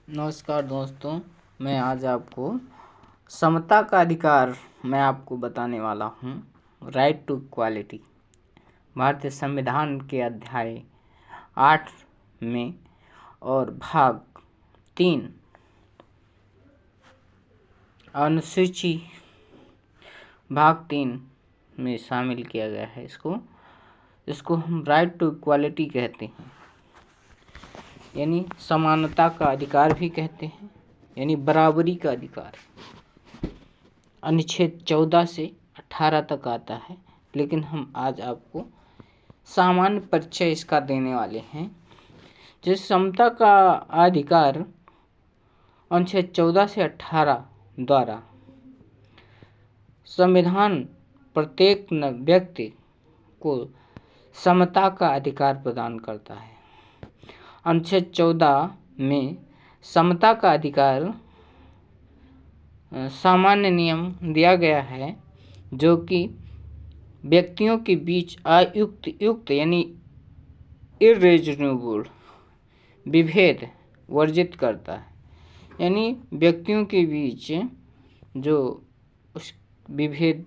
नमस्कार दोस्तों, मैं आज आपको समता का अधिकार मैं आपको बताने वाला हूँ। राइट टू इक्वालिटी भारतीय संविधान के अध्याय 8 में और भाग 3 अनुसूची भाग 3 में शामिल किया गया है। इसको हम राइट टू इक्वालिटी कहते हैं, यानी समानता का अधिकार भी कहते हैं, यानी बराबरी का अधिकार। अनुच्छेद 14 से 18 तक आता है, लेकिन हम आज आपको सामान्य परिचय इसका देने वाले हैं। जिस समता का अधिकार अनुच्छेद 14 से 18 द्वारा संविधान प्रत्येक व्यक्ति को समता का अधिकार प्रदान करता है। अनुच्छेद 14 में समता का अधिकार सामान्य नियम दिया गया है, जो कि व्यक्तियों के बीच अयुक्त यानी इर्रेजनेबल विभेद वर्जित करता है। यानी व्यक्तियों के बीच जो उस विभेद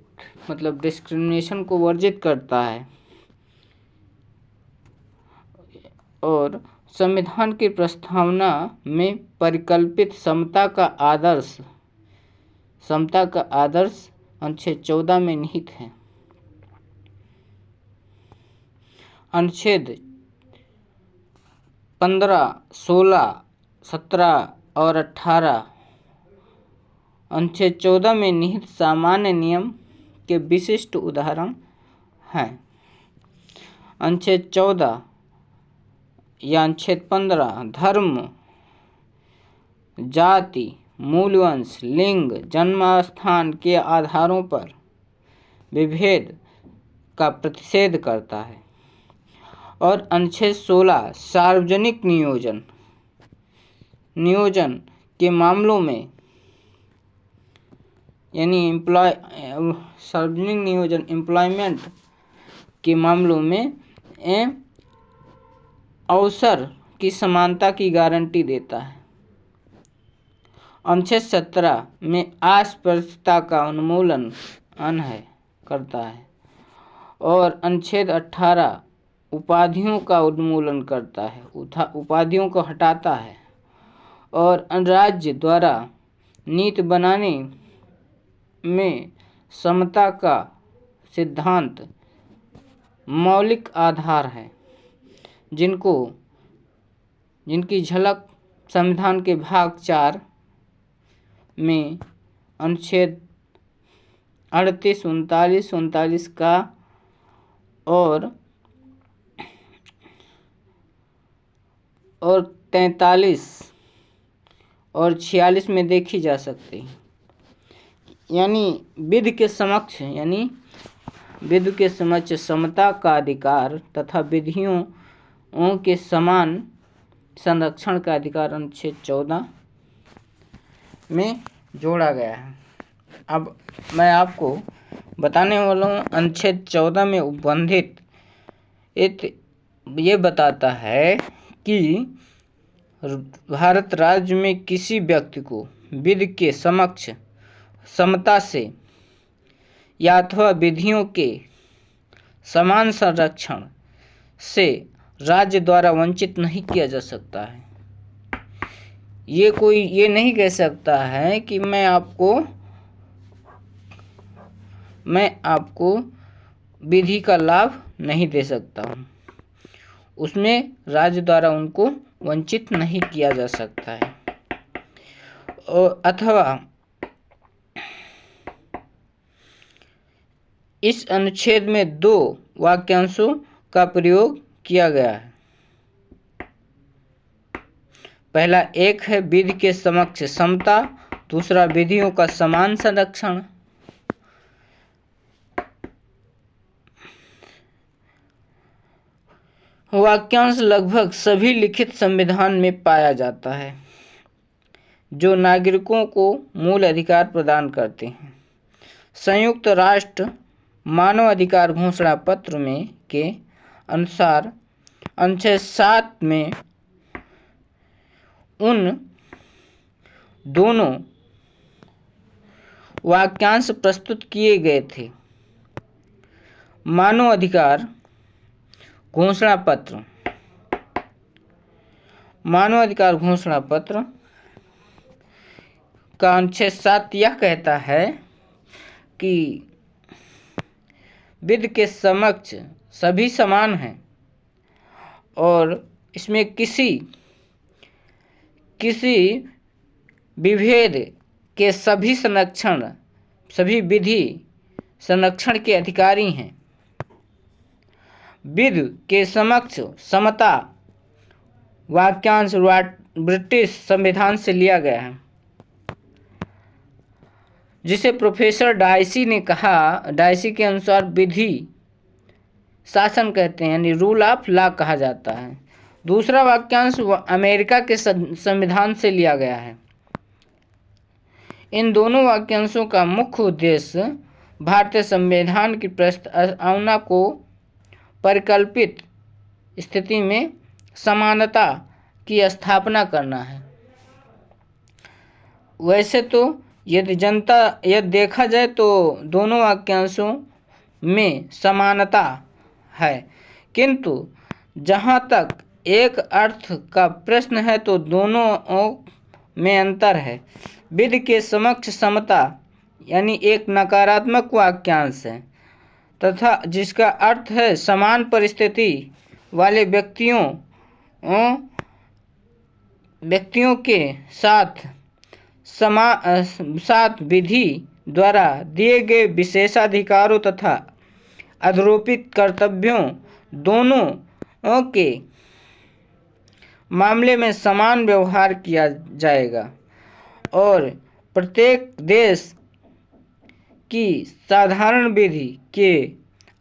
मतलब डिस्क्रिमिनेशन को वर्जित करता है और संविधान की प्रस्तावना में परिकल्पित समता का आदर्श अनुच्छेद 14 में निहित है। अनुच्छेद 15, 16, 17 और 18 अनुच्छेद 14 में निहित सामान्य नियम के विशिष्ट उदाहरण हैं। अनुच्छेद 14 या अनुच्छेद 15 धर्म, जाति, मूलवंश, लिंग, जन्मस्थान के आधारों पर विभेद का प्रतिषेध करता है। और अनुच्छेद 16 सार्वजनिक नियोजन के मामलों में यानी सार्वजनिक नियोजन एम्प्लॉयमेंट के मामलों में अवसर की समानता की गारंटी देता है। अनुच्छेद 17 में अस्पृश्यता का उन्मूलन करता है और अनुच्छेद 18 उपाधियों का उन्मूलन करता है, उपाधियों को हटाता है और राज्य द्वारा नीति बनाने में समता का सिद्धांत मौलिक आधार है, जिनकी झलक संविधान के भाग 4 में अनुच्छेद 38, 39 का और 43 और 46 में देखी जा सकती है। यानी विधि के समक्ष समता का अधिकार तथा विधियों के समान संरक्षण का अधिकार अनुच्छेद 14 में जोड़ा गया है। अब मैं आपको बताने वाला हूँ अनुच्छेद 14 में उपबंधित ये बताता है कि भारत राज्य में किसी व्यक्ति को विधि के समक्ष समता से या अथवा विधियों के समान संरक्षण से राज्य द्वारा वंचित नहीं किया जा सकता है। कोई ये नहीं कह सकता है कि मैं आपको विधि का लाभ नहीं दे सकता हूँ, उसमें राज्य द्वारा उनको वंचित नहीं किया जा सकता है। और अथवा इस अनुच्छेद में 2 वाक्यांशों का प्रयोग किया गया है। पहला एक है विधि के समक्ष समता, दूसरा विधियों का समान संरक्षण। वाक्यांश लगभग सभी लिखित संविधान में पाया जाता है, जो नागरिकों को मूल अधिकार प्रदान करते हैं। संयुक्त राष्ट्र मानव अधिकार घोषणा पत्र में के अनुसार अनुच्छेद 7 में उन दोनों वाक्यांश प्रस्तुत किए गए थे। मानव अधिकार घोषणा पत्र। मानव अधिकार घोषणा पत्र का अनुच्छेद 7 यह कहता है कि विधि के समक्ष सभी समान हैं और इसमें किसी विभेद के सभी विधि संरक्षण के अधिकारी हैं। विधि के समक्ष समता वाक्यांश ब्रिटिश संविधान से लिया गया है, जिसे प्रोफेसर डाइसी ने कहा। डाइसी के अनुसार विधि शासन कहते हैं, यानी रूल ऑफ लॉ कहा जाता है। दूसरा वाक्यांश अमेरिका के संविधान से लिया गया है। इन दोनों वाक्यांशों का मुख्य उद्देश्य भारतीय संविधान की प्रस्तावना को परिकल्पित स्थिति में समानता की स्थापना करना है। वैसे तो यदि देखा जाए तो दोनों वाक्यांशों में समानता है, किंतु जहाँ तक एक अर्थ का प्रश्न है तो दोनों में अंतर है। विधि के समक्ष समता यानी एक नकारात्मक वाक्यांश है तथा जिसका अर्थ है समान परिस्थिति वाले व्यक्तियों के साथ विधि द्वारा दिए गए विशेषाधिकारों तथा आरोपित कर्तव्यों दोनों के मामले में समान व्यवहार किया जाएगा और प्रत्येक देश की साधारण विधि के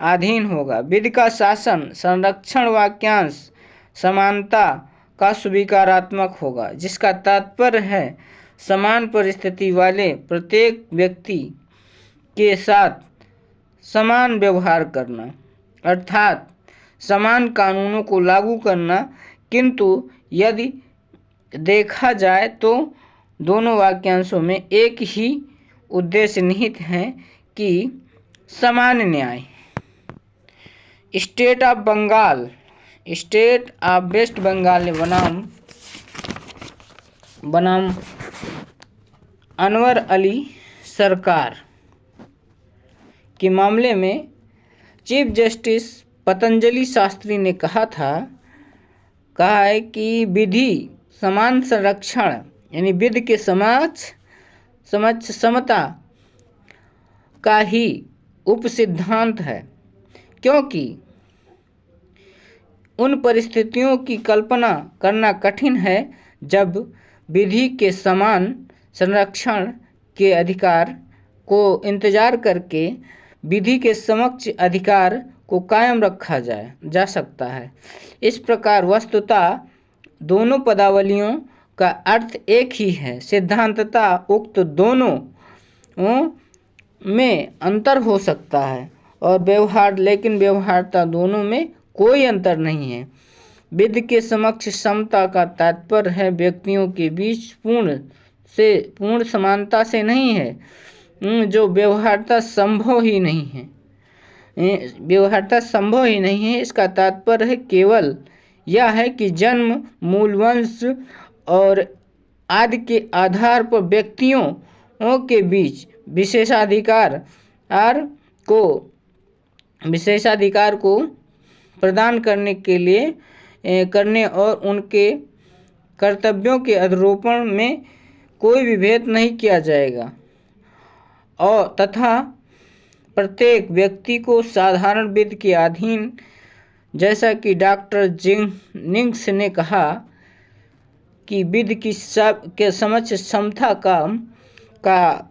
अधीन होगा। विधि का शासन संरक्षण वाक्यांश समानता का स्वीकारात्मक होगा, जिसका तात्पर्य है समान परिस्थिति वाले प्रत्येक व्यक्ति के साथ समान व्यवहार करना, अर्थात समान कानूनों को लागू करना। किंतु यदि देखा जाए तो दोनों वाक्यांशों में एक ही उद्देश्य निहित है कि समान न्याय। स्टेट ऑफ वेस्ट बंगाल बनाम अनवर अली सरकार के मामले में चीफ जस्टिस पतंजलि शास्त्री ने कहा है कि विधि समान संरक्षण यानी विधि के समक्ष समता का ही उपसिद्धांत है, क्योंकि उन परिस्थितियों की कल्पना करना कठिन है जब विधि के समान संरक्षण के अधिकार को इंतजार करके विधि के समक्ष अधिकार को कायम रखा जा सकता है। इस प्रकार वस्तुतः दोनों पदावलियों का अर्थ एक ही है। सिद्धांततः उक्त दोनों में अंतर हो सकता है और व्यवहारता दोनों में कोई अंतर नहीं है। विधि के समक्ष समता का तात्पर्य है व्यक्तियों के बीच पूर्ण समानता से नहीं है, जो व्यवहारता संभव ही नहीं है। इसका तात्पर्य है केवल यह है कि जन्म, मूल वंश और आदि के आधार पर व्यक्तियों के बीच विशेषाधिकार को प्रदान करने और उनके कर्तव्यों के आरोपण में कोई विभेद नहीं किया जाएगा और तथा प्रत्येक व्यक्ति को साधारण विधि के अधीन, जैसा कि डॉक्टर जेनिंग्स ने कहा कि विधि के समक्ष समता का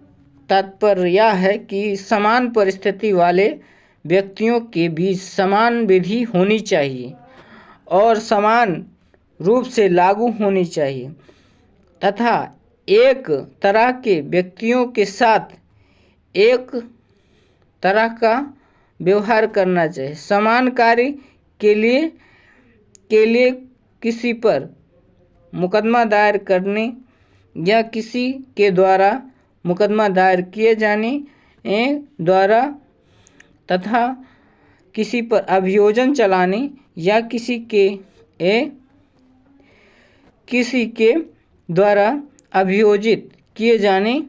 तात्पर्य यह है कि समान परिस्थिति वाले व्यक्तियों के बीच समान विधि होनी चाहिए और समान रूप से लागू होनी चाहिए तथा एक तरह के व्यक्तियों के साथ एक तरह का व्यवहार करना चाहिए। समान कार्य के लिए किसी पर मुकदमा दायर करने या किसी के द्वारा मुकदमा दायर किए जाने द्वारा तथा किसी पर अभियोजन चलाने या किसी के द्वारा अभियोजित किए जाने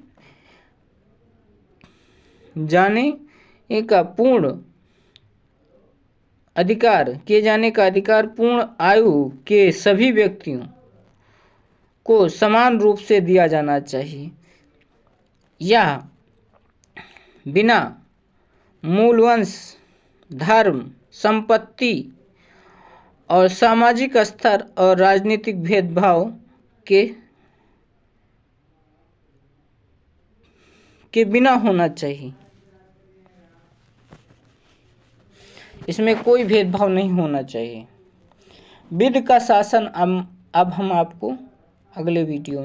का अधिकार पूर्ण आयु के सभी व्यक्तियों को समान रूप से दिया जाना चाहिए। यह बिना मूल वंश, धर्म, संपत्ति और सामाजिक स्तर और राजनीतिक भेदभाव के बिना होना चाहिए। इसमें कोई भेदभाव नहीं होना चाहिए। विधि का शासन अब हम आपको अगले वीडियो में